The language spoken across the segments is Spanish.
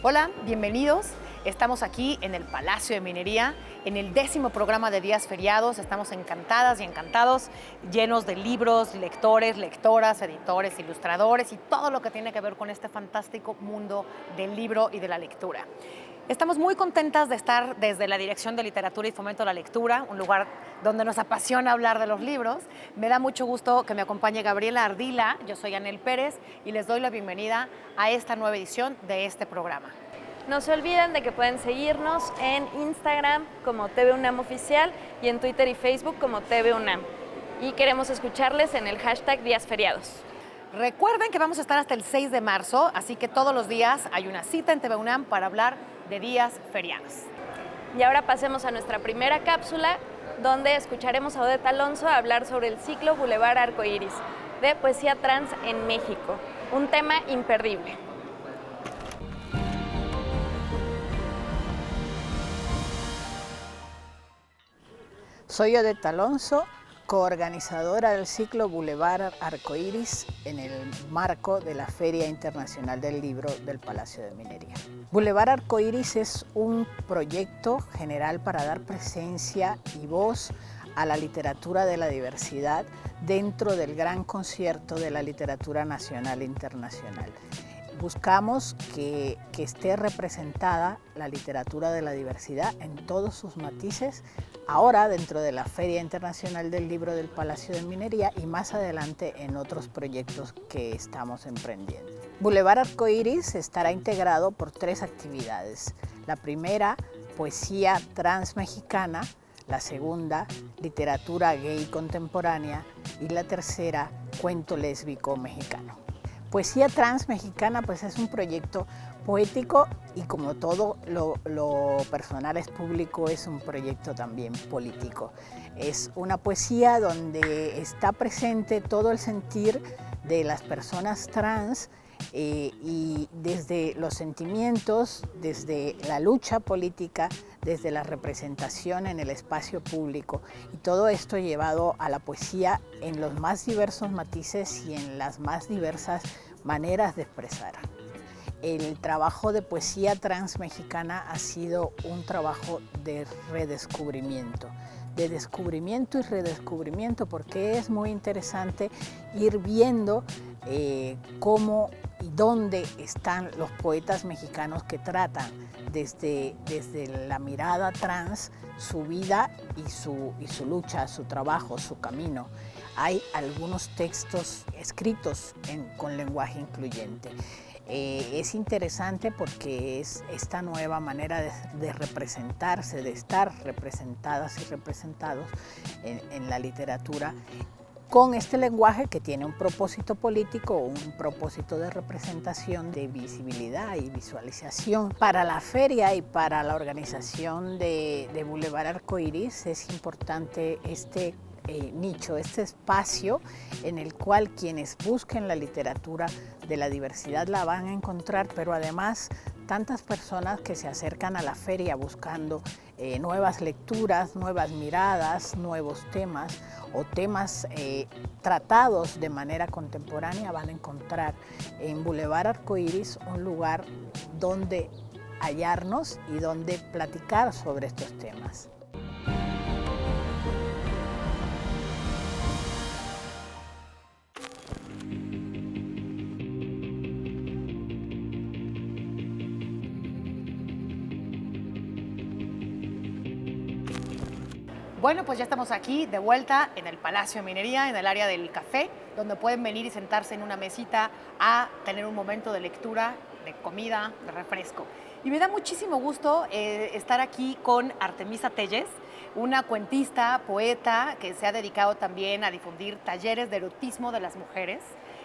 Hola, bienvenidos. Estamos aquí en el Palacio de Minería, en el 10º programa de Días Feriados. Estamos encantadas y encantados, llenos de libros, lectores, lectoras, editores, ilustradores y todo lo que tiene que ver con este fantástico mundo del libro y de la lectura. Estamos muy contentas de estar desde la Dirección de Literatura y Fomento a la Lectura, un lugar donde nos apasiona hablar de los libros. Me da mucho gusto que me acompañe Gabriela Ardila, yo soy Anel Pérez y les doy la bienvenida a esta nueva edición de este programa. No se olviden de que pueden seguirnos en Instagram como TV UNAM Oficial y en Twitter y Facebook como TV UNAM. Y queremos escucharles en el hashtag Días Feriados. Recuerden que vamos a estar hasta el 6 de marzo, así que todos los días hay una cita en TV UNAM para hablar de días feriados. Y ahora pasemos a nuestra primera cápsula, donde escucharemos a Odette Alonso hablar sobre el ciclo Boulevard Arcoíris de poesía trans en México, un tema imperdible. Soy Odette Alonso, coorganizadora del ciclo Boulevard Arcoíris en el marco de la Feria Internacional del Libro del Palacio de Minería. Boulevard Arcoíris es un proyecto general para dar presencia y voz a la literatura de la diversidad dentro del gran concierto de la literatura nacional e internacional. Buscamos que esté representada la literatura de la diversidad en todos sus matices, ahora dentro de la Feria Internacional del Libro del Palacio de Minería y más adelante en otros proyectos que estamos emprendiendo. Boulevard Arcoíris estará integrado por 3 actividades. La primera, poesía trans mexicana; la segunda, literatura gay contemporánea; y la tercera, cuento lésbico mexicano. Poesía trans mexicana pues es un proyecto poético y como todo lo personal es público, es un proyecto también político. Es una poesía donde está presente todo el sentir de las personas trans y desde los sentimientos, desde la lucha política, desde la representación en el espacio público, y todo esto llevado a la poesía en los más diversos matices y en las más diversas maneras de expresar. El trabajo de poesía trans mexicana ha sido un trabajo de redescubrimiento, de descubrimiento y redescubrimiento, porque es muy interesante ir viendo cómo y dónde están los poetas mexicanos que tratan desde la mirada trans su vida y su lucha, su trabajo, su camino. Hay algunos textos escritos con lenguaje incluyente. Es interesante porque es esta nueva manera de representarse, de estar representadas y representados en la literatura, con este lenguaje que tiene un propósito político, un propósito de representación, de visibilidad y visualización. Para la feria y para la organización de Boulevard Arcoíris es importante este nicho, este espacio en el cual quienes busquen la literatura de la diversidad la van a encontrar, pero además tantas personas que se acercan a la feria buscando nuevas lecturas, nuevas miradas, nuevos temas o temas tratados de manera contemporánea van a encontrar en Boulevard Arcoíris un lugar donde hallarnos y donde platicar sobre estos temas. Bueno, pues ya estamos aquí de vuelta en el Palacio de Minería, en el área del café, donde pueden venir y sentarse en una mesita a tener un momento de lectura, de comida, de refresco. Y me da muchísimo gusto estar aquí con Artemisa Telles, una cuentista, poeta, que se ha dedicado también a difundir talleres de erotismo de las mujeres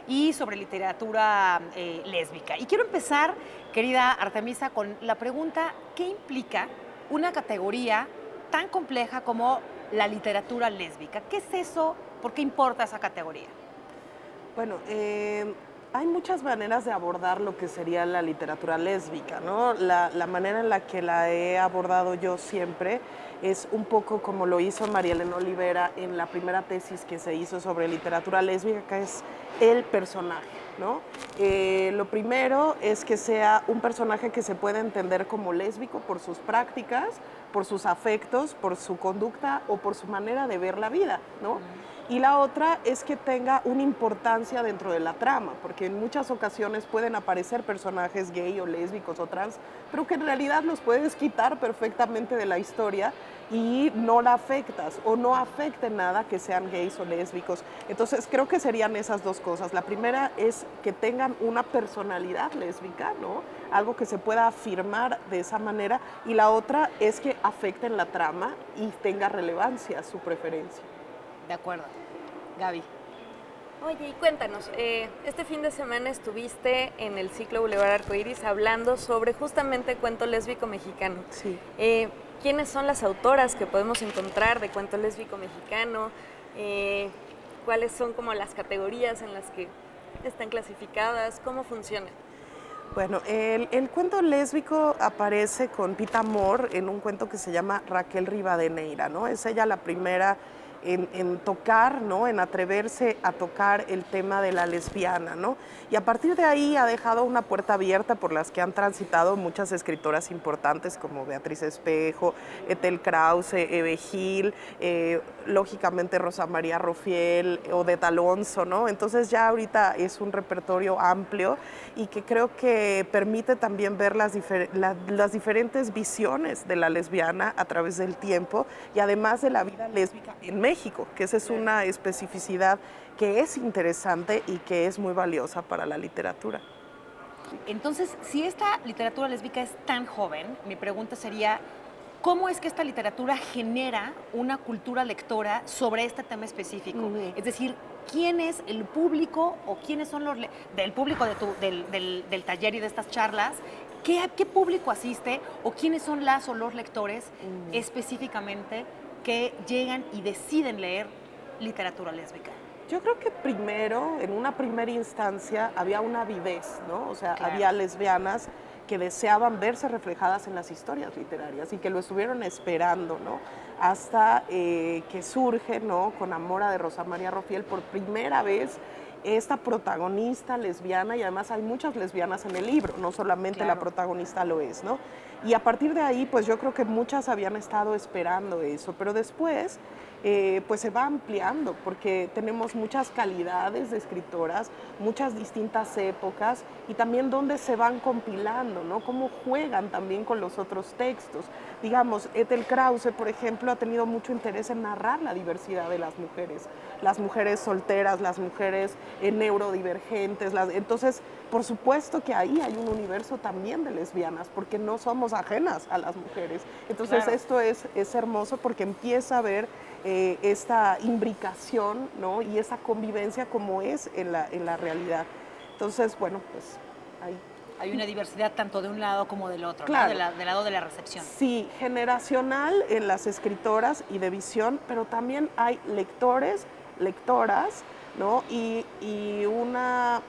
y sobre literatura lésbica. Y quiero empezar, querida Artemisa, con la pregunta: ¿qué implica una categoría tan compleja como la literatura lésbica? ¿Qué es eso? ¿Por qué importa esa categoría? Bueno, hay muchas maneras de abordar lo que sería la literatura lésbica, ¿no? La manera en la que la he abordado yo siempre es un poco como lo hizo María Elena Olivera en la primera tesis que se hizo sobre literatura lésbica, que es el personaje. ¿no? Lo primero es que sea un personaje que se pueda entender como lésbico por sus prácticas, por sus afectos, por su conducta o por su manera de ver la vida, ¿no? Y la otra es que tenga una importancia dentro de la trama, porque en muchas ocasiones pueden aparecer personajes gay o lésbicos o trans, pero que en realidad los puedes quitar perfectamente de la historia y no la afectas o no afecte nada que sean gays o lésbicos. Entonces creo que serían esas dos cosas. La primera es que tengan una personalidad lésbica, ¿no? Algo que se pueda afirmar de esa manera, y la otra es que afecten la trama y tenga relevancia su preferencia. De acuerdo. Gaby. Oye, y cuéntanos, este fin de semana estuviste en el ciclo Boulevard Arcoíris hablando sobre justamente cuento lésbico mexicano. Sí. ¿Quiénes son las autoras que podemos encontrar de cuento lésbico mexicano? ¿Cuáles son como las categorías en las que están clasificadas? ¿Cómo funciona? Bueno, el cuento lésbico aparece con Pita Amor en un cuento que se llama Raquel Rivadeneira, ¿no? Es ella la primera en tocar, ¿no? En atreverse a tocar el tema de la lesbiana, ¿no? Y a partir de ahí ha dejado una puerta abierta por las que han transitado muchas escritoras importantes como Beatriz Espejo, Ethel Krause, Eve Gil, lógicamente Rosa María Rofiel, Odette Alonso, ¿no? Entonces ya ahorita es un repertorio amplio y que creo que permite también ver las diferentes visiones de la lesbiana a través del tiempo y además de la vida lésbica en México, que esa es una especificidad que es interesante y que es muy valiosa para la literatura. Entonces, si esta literatura lésbica es tan joven, mi pregunta sería, ¿cómo es que esta literatura genera una cultura lectora sobre este tema específico? Es decir, ¿quién es el público o quiénes son los del público del taller y de estas charlas? ¿Qué público asiste o quiénes son las o los lectores específicamente que llegan y deciden leer literatura lésbica? Yo creo que primero, en una primera instancia, había una avidez, ¿no? O sea, Claro. había lesbianas que deseaban verse reflejadas en las historias literarias y que lo estuvieron esperando, ¿no? Hasta que surge, ¿no? Con Amora de Rosa María Rofiel por primera vez esta protagonista lesbiana, y además hay muchas lesbianas en el libro, no solamente Claro. la protagonista lo es, ¿no? Y a partir de ahí, pues yo creo que muchas habían estado esperando eso, pero después pues se va ampliando porque tenemos muchas calidades de escritoras, muchas distintas épocas y también dónde se van compilando, ¿no? Cómo juegan también con los otros textos. Digamos, Ethel Krause, por ejemplo, ha tenido mucho interés en narrar la diversidad de las mujeres solteras, las mujeres neurodivergentes, entonces, por supuesto que ahí hay un universo también de lesbianas, porque no somos ajenas a las mujeres. Entonces, Claro. esto es hermoso porque empieza a ver esta imbricación, ¿no? Y esa convivencia como es en la realidad. Entonces, bueno, pues ahí. Hay una diversidad tanto de un lado como del otro, Claro. ¿no? Del lado de la recepción. Sí, generacional en las escritoras y de visión, pero también hay lectores, lectoras, ¿no? Y una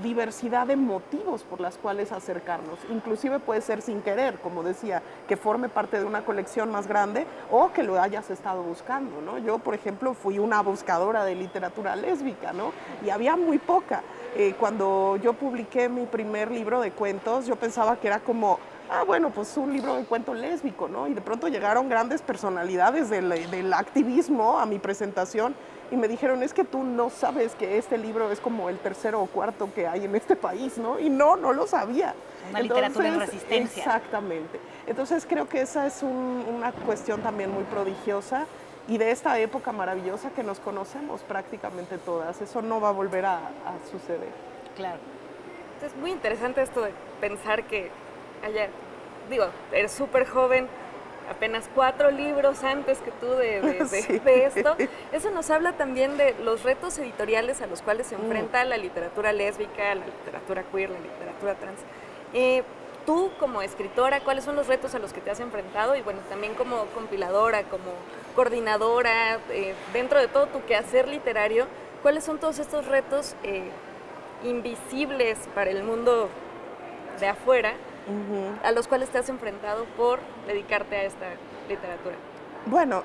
diversidad de motivos por las cuales acercarnos. Inclusive puede ser sin querer, como decía, que forme parte de una colección más grande o que lo hayas estado buscando, ¿no? Yo, por ejemplo, fui una buscadora de literatura lésbica, ¿no? Y había muy poca. Cuando yo publiqué mi primer libro de cuentos, yo pensaba que era como, bueno, pues un libro de cuento lésbico, ¿no? Y de pronto llegaron grandes personalidades del activismo a mi presentación y me dijeron, es que tú no sabes que este libro es como el tercero o cuarto que hay en este país, ¿no? Y no lo sabía. Una literatura en resistencia. Exactamente. Entonces creo que esa es una cuestión también muy prodigiosa y de esta época maravillosa que nos conocemos prácticamente todas. Eso no va a volver a suceder. Claro. Es muy interesante esto de pensar que eres súper joven, apenas 4 libros antes que tú Sí. de esto. Eso nos habla también de los retos editoriales a los cuales se enfrenta la literatura lésbica, la literatura queer, la literatura trans. Tú como escritora, ¿cuáles son los retos a los que te has enfrentado? Y bueno, también como compiladora, como coordinadora, dentro de todo tu quehacer literario, ¿cuáles son todos estos retos invisibles para el mundo de afuera a los cuales te has enfrentado por dedicarte a esta literatura? Bueno,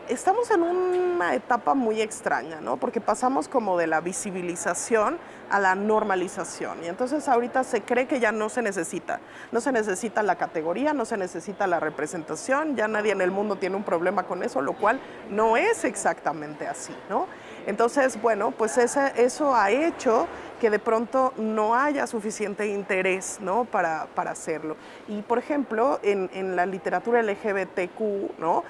estamos en una etapa muy extraña, ¿no? Porque pasamos como de la visibilización a la normalización. Y entonces ahorita se cree que ya no se necesita. No se necesita la categoría, no se necesita la representación, ya nadie en el mundo tiene un problema con eso, lo cual no es exactamente así, ¿no? Entonces, bueno, pues eso ha hecho que de pronto no haya suficiente interés, ¿no? para hacerlo. Y, por ejemplo, en la literatura LGBTQ, ¿no?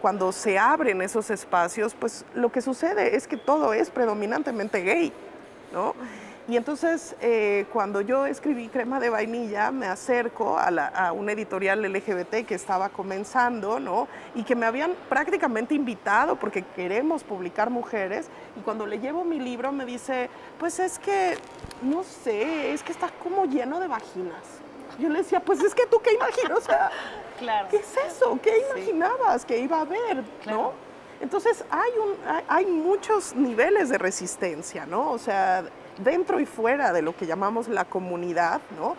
Cuando se abren esos espacios, pues lo que sucede es que todo es predominantemente gay, ¿no? Y entonces, cuando yo escribí Crema de Vainilla, me acerco a una editorial LGBT que estaba comenzando, ¿no? Y que me habían prácticamente invitado porque queremos publicar mujeres. Y cuando le llevo mi libro me dice, pues es que, no sé, es que está como lleno de vaginas. Yo le decía, pues es que tú qué imaginas, o sea, Claro. ¿qué es eso? ¿Qué imaginabas que iba a haber, Claro. no? Entonces hay muchos niveles de resistencia, ¿no? O sea, dentro y fuera de lo que llamamos la comunidad, ¿no?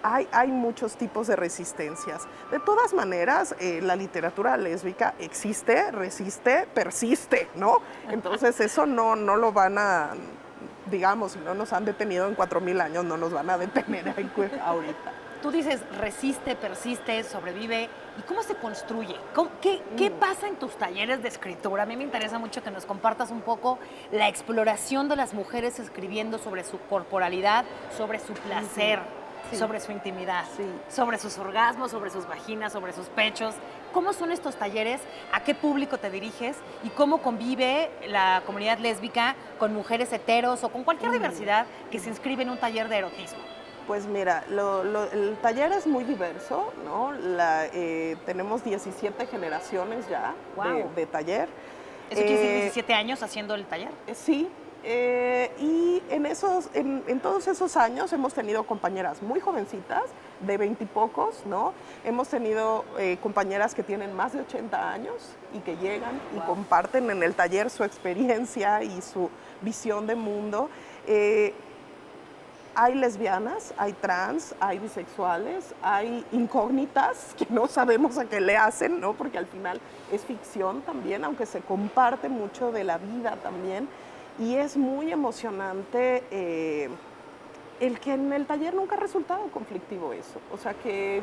Hay muchos tipos de resistencias. De todas maneras, la literatura lésbica existe, resiste, persiste, ¿no? Entonces eso no lo van a, digamos, si no nos han detenido en 4000 años, no nos van a detener ahorita. Tú dices, resiste, persiste, sobrevive. ¿Y cómo se construye? ¿Qué pasa en tus talleres de escritura? A mí me interesa mucho que nos compartas un poco la exploración de las mujeres escribiendo sobre su corporalidad, sobre su placer, Sí. sobre su intimidad, Sí. sobre sus orgasmos, sobre sus vaginas, sobre sus pechos. ¿Cómo son estos talleres? ¿A qué público te diriges? ¿Y cómo convive la comunidad lésbica con mujeres heteros o con cualquier diversidad que se inscribe en un taller de erotismo? Pues mira, el taller es muy diverso, ¿no? Tenemos 17 generaciones ya Guau. de taller. ¿Eso quiere decir 17 años haciendo el taller? Sí, y en todos esos años hemos tenido compañeras muy jovencitas, de 20 y pocos, ¿no? Hemos tenido compañeras que tienen más de 80 años y que llegan y comparten en el taller su experiencia y su visión de mundo. Hay lesbianas, hay trans, hay bisexuales, hay incógnitas que no sabemos a qué le hacen, ¿no? Porque al final es ficción también, aunque se comparte mucho de la vida también. Y es muy emocionante el que en el taller nunca ha resultado conflictivo eso. O sea que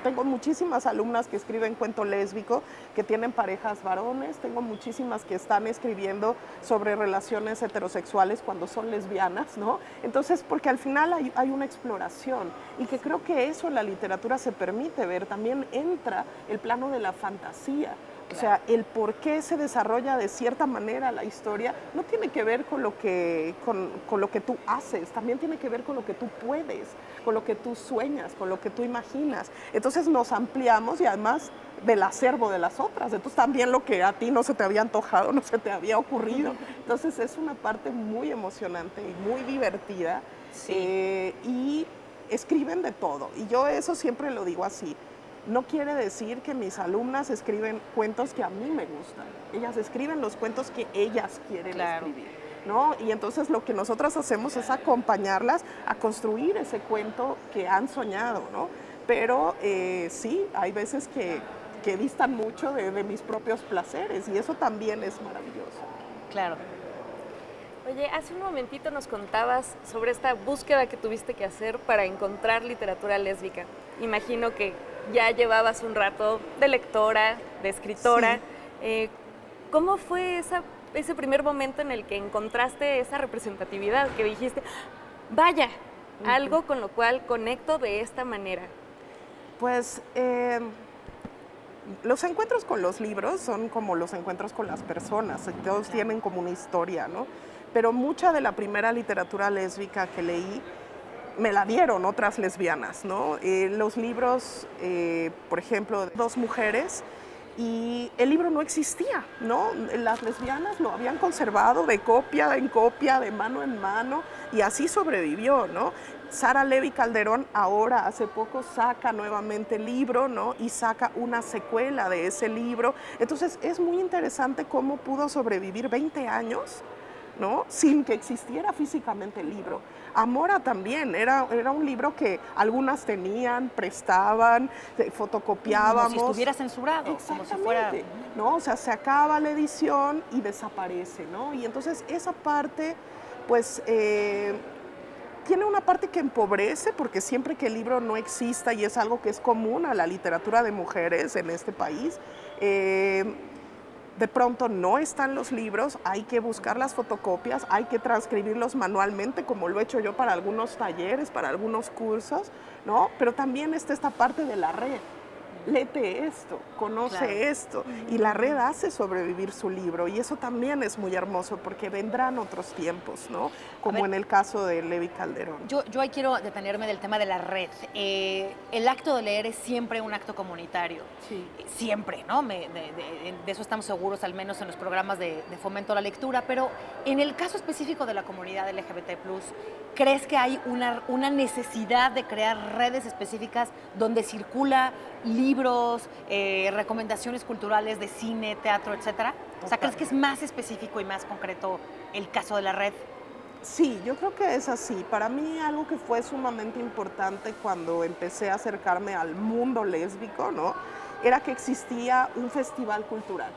tengo muchísimas alumnas que escriben cuento lésbico, que tienen parejas varones, tengo muchísimas que están escribiendo sobre relaciones heterosexuales cuando son lesbianas, ¿no? Entonces, porque al final hay una exploración y que creo que eso en la literatura se permite ver, también entra el plano de la fantasía. O sea, el por qué se desarrolla de cierta manera la historia no tiene que ver con lo que tú haces, también tiene que ver con lo que tú puedes, con lo que tú sueñas, con lo que tú imaginas. Entonces nos ampliamos y además del acervo de las otras. Entonces también lo que a ti no se te había antojado, no se te había ocurrido. Entonces es una parte muy emocionante y muy divertida. Sí. Y escriben de todo. Y yo eso siempre lo digo así. No quiere decir que mis alumnas escriben cuentos que a mí me gustan. Ellas escriben los cuentos que ellas quieren escribir, ¿no? Y entonces lo que nosotras hacemos es acompañarlas a construir ese cuento que han soñado, ¿no? Pero sí, hay veces que distan mucho de mis propios placeres y eso también es maravilloso. Claro. Oye, hace un momentito nos contabas sobre esta búsqueda que tuviste que hacer para encontrar literatura lésbica. Imagino que ya llevabas un rato de lectora, de escritora. Sí. ¿Cómo fue ese primer momento en el que encontraste esa representatividad, que dijiste, vaya, algo con lo cual conecto de esta manera? Pues los encuentros con los libros son como los encuentros con las personas, todos tienen como una historia, ¿no? Pero mucha de la primera literatura lésbica que leí me la dieron otras lesbianas, ¿no? Los libros, por ejemplo, Dos mujeres, y el libro no existía, ¿no? Las lesbianas lo habían conservado de copia en copia, de mano en mano, y así sobrevivió, ¿no? Sara Levy Calderón ahora, hace poco, saca nuevamente el libro, ¿no? Y saca una secuela de ese libro. Entonces, es muy interesante cómo pudo sobrevivir 20 años ¿no? Sin que existiera físicamente el libro. Amora también, era un libro que algunas tenían, prestaban, fotocopiábamos. Como si estuviera censurado, como si fuera... ¿no? O sea, se acaba la edición y desaparece, ¿no? Y entonces esa parte, pues... tiene una parte que empobrece, porque siempre que el libro no exista, y es algo que es común a la literatura de mujeres en este país, de pronto no están los libros, hay que buscar las fotocopias, hay que transcribirlos manualmente, como lo he hecho yo para algunos talleres, para algunos cursos, ¿no? Pero también está esta parte de la red. Léete esto, conoce esto, y la red hace sobrevivir su libro, y eso también es muy hermoso porque vendrán otros tiempos, ¿no? Como en el caso de Levi Calderón. Yo ahí quiero detenerme del tema de la red. El acto de leer es siempre un acto comunitario, siempre, ¿no? De eso estamos seguros, al menos en los programas de fomento a la lectura, pero en el caso específico de la comunidad LGBT+, ¿crees que hay una necesidad de crear redes específicas donde circula libros, recomendaciones culturales de cine, teatro, etcétera? O sea, ¿crees que es más específico y más concreto el caso de la red? Sí, yo creo que es así. Para mí algo que fue sumamente importante cuando empecé a acercarme al mundo lésbico, ¿no? Era que existía un festival cultural,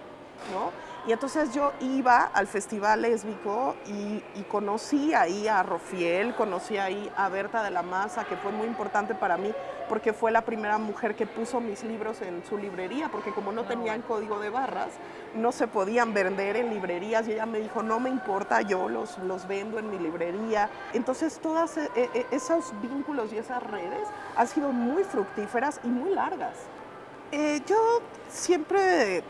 ¿no? Y entonces yo iba al festival lésbico y conocí ahí a Rofiel, conocí ahí a Berta de la Maza, que fue muy importante para mí porque fue la primera mujer que puso mis libros en su librería, porque como no tenían código de barras, no se podían vender en librerías, y ella me dijo, no me importa, yo los vendo en mi librería. Entonces todos esos vínculos y esas redes han sido muy fructíferas y muy largas. Yo siempre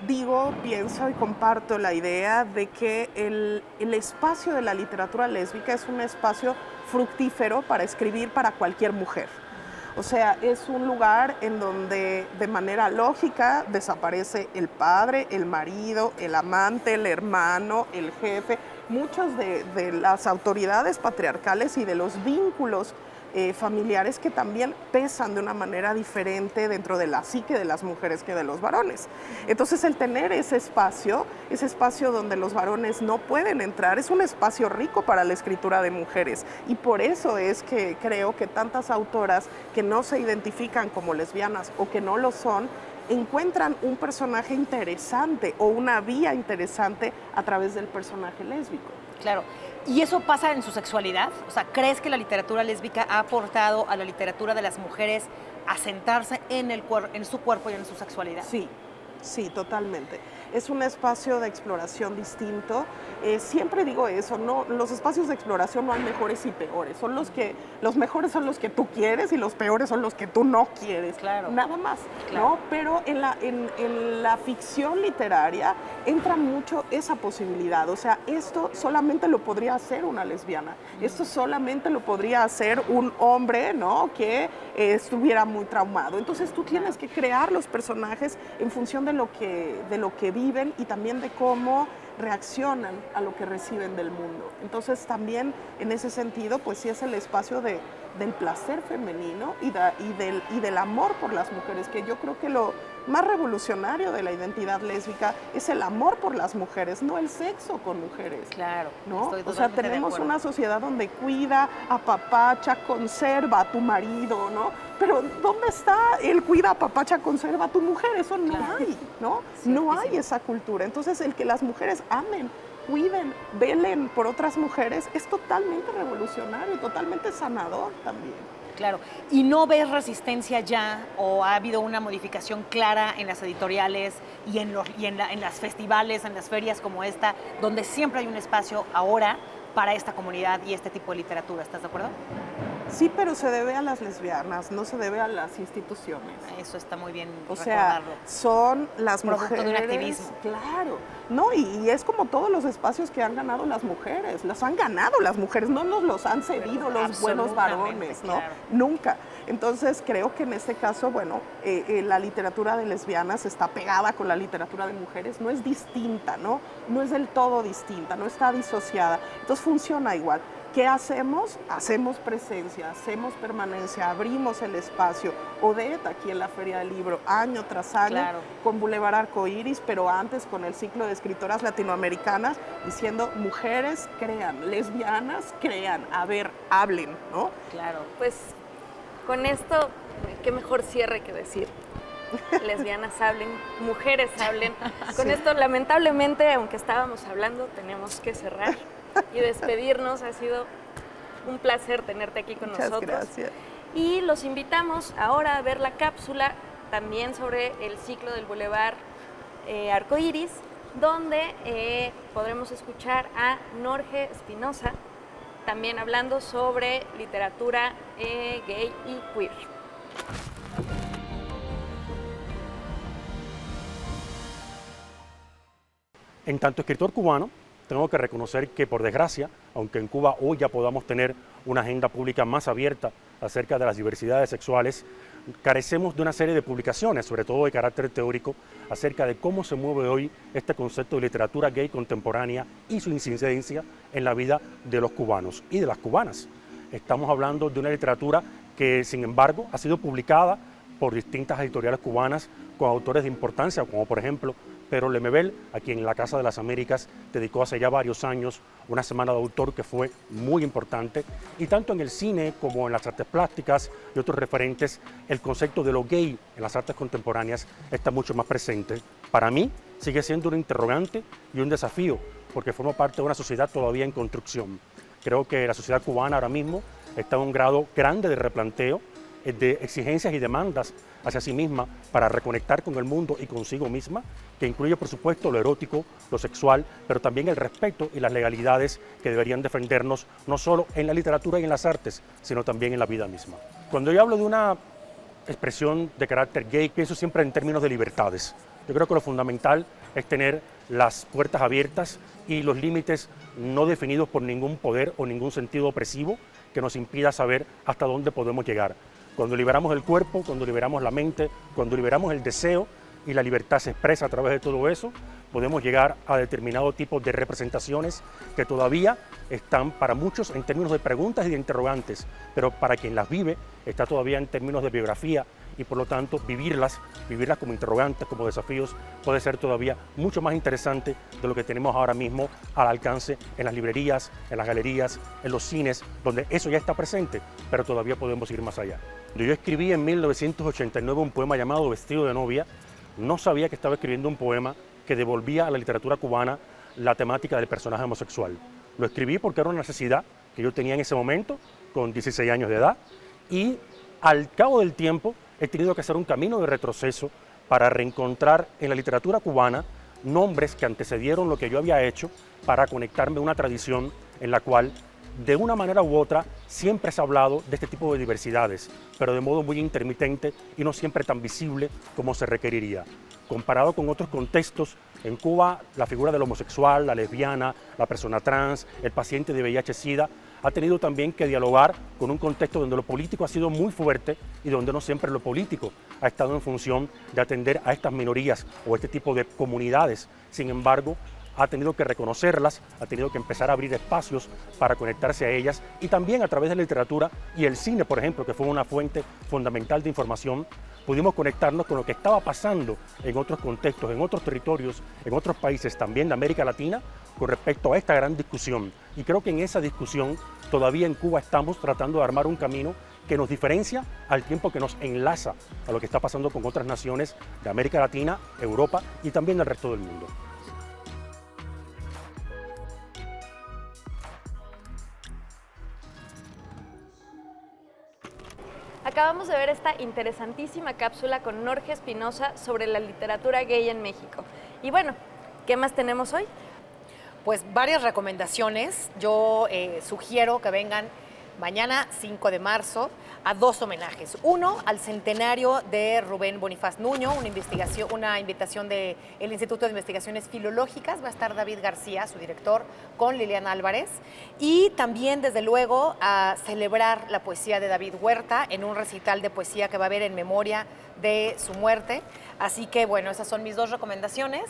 digo, pienso y comparto la idea de que el espacio de la literatura lésbica es un espacio fructífero para escribir para cualquier mujer. O sea, es un lugar en donde de manera lógica desaparece el padre, el marido, el amante, el hermano, el jefe, muchas de las autoridades patriarcales y de los vínculos familiares que también pesan de una manera diferente dentro de la psique de las mujeres que de los varones. Entonces el tener ese espacio donde los varones no pueden entrar, es un espacio rico para la escritura de mujeres, y por eso es que creo que tantas autoras que no se identifican como lesbianas o que no lo son, encuentran un personaje interesante o una vía interesante a través del personaje lésbico. Claro. ¿Y eso pasa en su sexualidad? O sea, ¿crees que la literatura lésbica ha aportado a la literatura de las mujeres a sentarse en su cuerpo y en su sexualidad? Sí, totalmente. Es un espacio de exploración distinto. Siempre digo eso, ¿no? Los espacios de exploración no hay mejores y peores. Los mejores son los que tú quieres y los peores son los que tú no quieres. Claro. Nada más, claro. ¿no? Pero en la ficción literaria entra mucho esa posibilidad. O sea, esto solamente lo podría hacer una lesbiana. Esto solamente lo podría hacer un hombre, ¿no? Que estuviera muy traumado. Entonces tú tienes que crear los personajes en función de lo que viven y también de cómo reaccionan a lo que reciben del mundo. Entonces también en ese sentido, pues sí es el espacio del placer femenino y del amor por las mujeres, que yo creo que lo más revolucionario de la identidad lésbica es el amor por las mujeres, no el sexo con mujeres. Claro, ¿no? estoy O sea, totalmente de tenemos acuerdo. una sociedad donde cuida, apapacha, conserva a tu marido, ¿no? Pero ¿dónde está el cuida, apapacha, conserva a tu mujer? Eso no hay, ¿no? No hay esa cultura. Entonces, el que las mujeres amen, cuiden, velen por otras mujeres es totalmente revolucionario, totalmente sanador también. Claro. ¿Y no ves resistencia ya o ha habido una modificación clara en las editoriales y en las festivales, en las ferias como esta, donde siempre hay un espacio ahora para esta comunidad y este tipo de literatura? ¿Estás de acuerdo? Sí, pero se debe a las lesbianas, no se debe a las instituciones. Eso está muy bien O sea, recordarlo. son las Producto mujeres. de un activismo. Claro. No, y es como todos los espacios que han ganado las mujeres. Las han ganado las mujeres, no nos los han cedido los buenos varones, ¿no? Claro. Nunca. Entonces, creo que en este caso, bueno, la literatura de lesbianas está pegada con la literatura de mujeres, no es distinta, ¿no? No es del todo distinta, no está disociada. Entonces, funciona igual. ¿Qué hacemos? Hacemos presencia, hacemos permanencia, abrimos el espacio. Odette aquí en la Feria del Libro, año tras año, Claro. con Boulevard Arcoíris, pero antes con el ciclo de escritoras latinoamericanas, diciendo mujeres crean, lesbianas crean, a ver, hablen, ¿no? Claro. Pues con esto, qué mejor cierre que decir. Lesbianas hablen, mujeres hablen. Con esto, lamentablemente, aunque estábamos hablando, tenemos que cerrar y despedirnos. Ha sido un placer tenerte aquí con Muchas nosotros. gracias. Y los invitamos ahora a ver la cápsula también sobre el ciclo del Boulevard Arcoíris, donde podremos escuchar a Norge Espinosa, también hablando sobre literatura gay y queer. En tanto escritor cubano, tengo que reconocer que, por desgracia, aunque en Cuba hoy ya podamos tener una agenda pública más abierta acerca de las diversidades sexuales, carecemos de una serie de publicaciones, sobre todo de carácter teórico, acerca de cómo se mueve hoy este concepto de literatura gay contemporánea y su incidencia en la vida de los cubanos y de las cubanas. Estamos hablando de una literatura que, sin embargo, ha sido publicada por distintas editoriales cubanas con autores de importancia, como por ejemplo Pedro Lemebel, a quien la Casa de las Américas dedicó hace ya varios años una semana de autor que fue muy importante. Y tanto en el cine como en las artes plásticas y otros referentes, el concepto de lo gay en las artes contemporáneas está mucho más presente. Para mí sigue siendo un interrogante y un desafío, porque forma parte de una sociedad todavía en construcción. Creo que la sociedad cubana ahora mismo está en un grado grande de replanteo, de exigencias y demandas hacia sí misma para reconectar con el mundo y consigo misma, que incluye por supuesto lo erótico, lo sexual, pero también el respeto y las legalidades que deberían defendernos no solo en la literatura y en las artes, sino también en la vida misma. Cuando yo hablo de una expresión de carácter gay, pienso siempre en términos de libertades. Yo creo que lo fundamental es tener las puertas abiertas y los límites no definidos por ningún poder o ningún sentido opresivo que nos impida saber hasta dónde podemos llegar. Cuando liberamos el cuerpo, cuando liberamos la mente, cuando liberamos el deseo y la libertad se expresa a través de todo eso, podemos llegar a determinados tipos de representaciones que todavía están para muchos en términos de preguntas y de interrogantes, pero para quien las vive está todavía en términos de biografía y por lo tanto vivirlas como interrogantes, como desafíos, puede ser todavía mucho más interesante de lo que tenemos ahora mismo al alcance en las librerías, en las galerías, en los cines, donde eso ya está presente, pero todavía podemos ir más allá. Yo escribí en 1989 un poema llamado Vestido de novia. No sabía que estaba escribiendo un poema que devolvía a la literatura cubana la temática del personaje homosexual. Lo escribí porque era una necesidad que yo tenía en ese momento, con 16 años de edad, y al cabo del tiempo he tenido que hacer un camino de retroceso para reencontrar en la literatura cubana nombres que antecedieron lo que yo había hecho para conectarme a una tradición en la cual, de una manera u otra, siempre se ha hablado de este tipo de diversidades, pero de modo muy intermitente y no siempre tan visible como se requeriría. Comparado con otros contextos, en Cuba la figura del homosexual, la lesbiana, la persona trans, el paciente de VIH-Sida, ha tenido también que dialogar con un contexto donde lo político ha sido muy fuerte y donde no siempre lo político ha estado en función de atender a estas minorías o este tipo de comunidades. Sin embargo, ha tenido que reconocerlas, ha tenido que empezar a abrir espacios para conectarse a ellas y también a través de la literatura y el cine, por ejemplo, que fue una fuente fundamental de información, pudimos conectarnos con lo que estaba pasando en otros contextos, en otros territorios, en otros países también de América Latina con respecto a esta gran discusión. Y creo que en esa discusión todavía en Cuba estamos tratando de armar un camino que nos diferencia al tiempo que nos enlaza a lo que está pasando con otras naciones de América Latina, Europa y también del resto del mundo. Acabamos de ver esta interesantísima cápsula con Norge Espinosa sobre la literatura gay en México. Y bueno, ¿qué más tenemos hoy? Pues varias recomendaciones. Yo sugiero que vengan mañana, 5 de marzo, a dos homenajes. Uno, al centenario de Rubén Bonifaz Nuño, una invitación del Instituto de Investigaciones Filológicas. Va a estar David García, su director, con Liliana Álvarez. Y también, desde luego, a celebrar la poesía de David Huerta en un recital de poesía que va a haber en memoria de su muerte. Así que, bueno, esas son mis dos recomendaciones.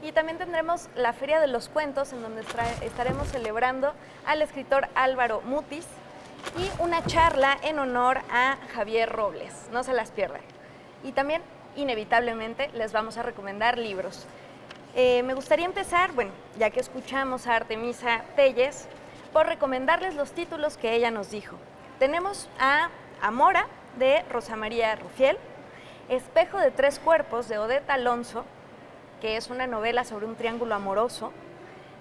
Y también tendremos la Feria de los Cuentos, en donde estaremos celebrando al escritor Álvaro Mutis y una charla en honor a Javier Robles. No se las pierdan. Y también, inevitablemente, les vamos a recomendar libros. Me gustaría empezar, bueno, ya que escuchamos a Artemisa Telles, por recomendarles los títulos que ella nos dijo. Tenemos a Amora, de Rosa María Rufiel, Espejo de tres cuerpos, de Odette Alonso, que es una novela sobre un triángulo amoroso,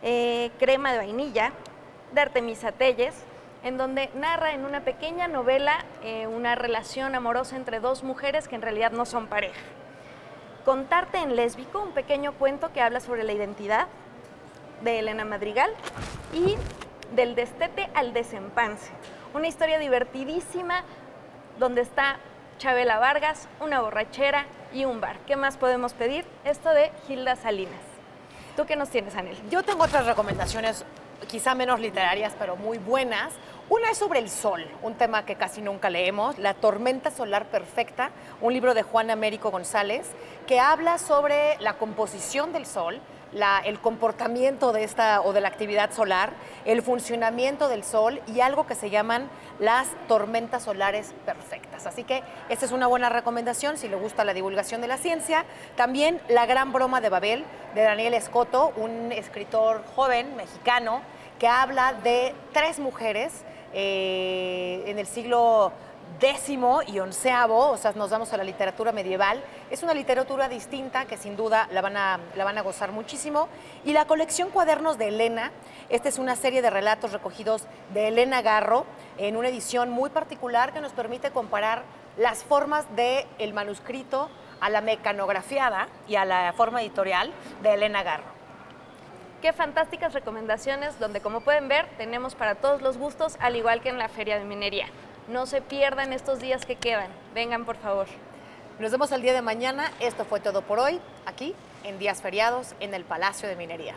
Crema de vainilla, de Artemisa Telles, en donde narra en una pequeña novela una relación amorosa entre dos mujeres que en realidad no son pareja. Contarte en lésbico, un pequeño cuento que habla sobre la identidad, de Elena Madrigal, y Del destete al desempance, una historia divertidísima donde está Chabela Vargas, una borrachera y un bar. ¿Qué más podemos pedir? Esto de Hilda Salinas. ¿Tú qué nos tienes, Anel? Yo tengo otras recomendaciones, quizá menos literarias, pero muy buenas. Una es sobre el sol, un tema que casi nunca leemos, La tormenta solar perfecta, un libro de Juan Américo González, que habla sobre la composición del sol, el comportamiento de esta o de la actividad solar, el funcionamiento del sol y algo que se llaman las tormentas solares perfectas. Así que esta es una buena recomendación si le gusta la divulgación de la ciencia. También La gran broma de Babel, de Daniel Escoto, un escritor joven mexicano que habla de tres mujeres en el siglo X y XI, o sea, nos vamos a la literatura medieval. Es una literatura distinta que sin duda la van a gozar muchísimo. Y la colección Cuadernos de Elena, esta es una serie de relatos recogidos de Elena Garro en una edición muy particular que nos permite comparar las formas del manuscrito a la mecanografiada y a la forma editorial de Elena Garro. Qué fantásticas recomendaciones, donde como pueden ver tenemos para todos los gustos, al igual que en la Feria de Minería. No se pierdan estos días que quedan. Vengan, por favor. Nos vemos el día de mañana. Esto fue todo por hoy, aquí en Días Feriados, en el Palacio de Minería.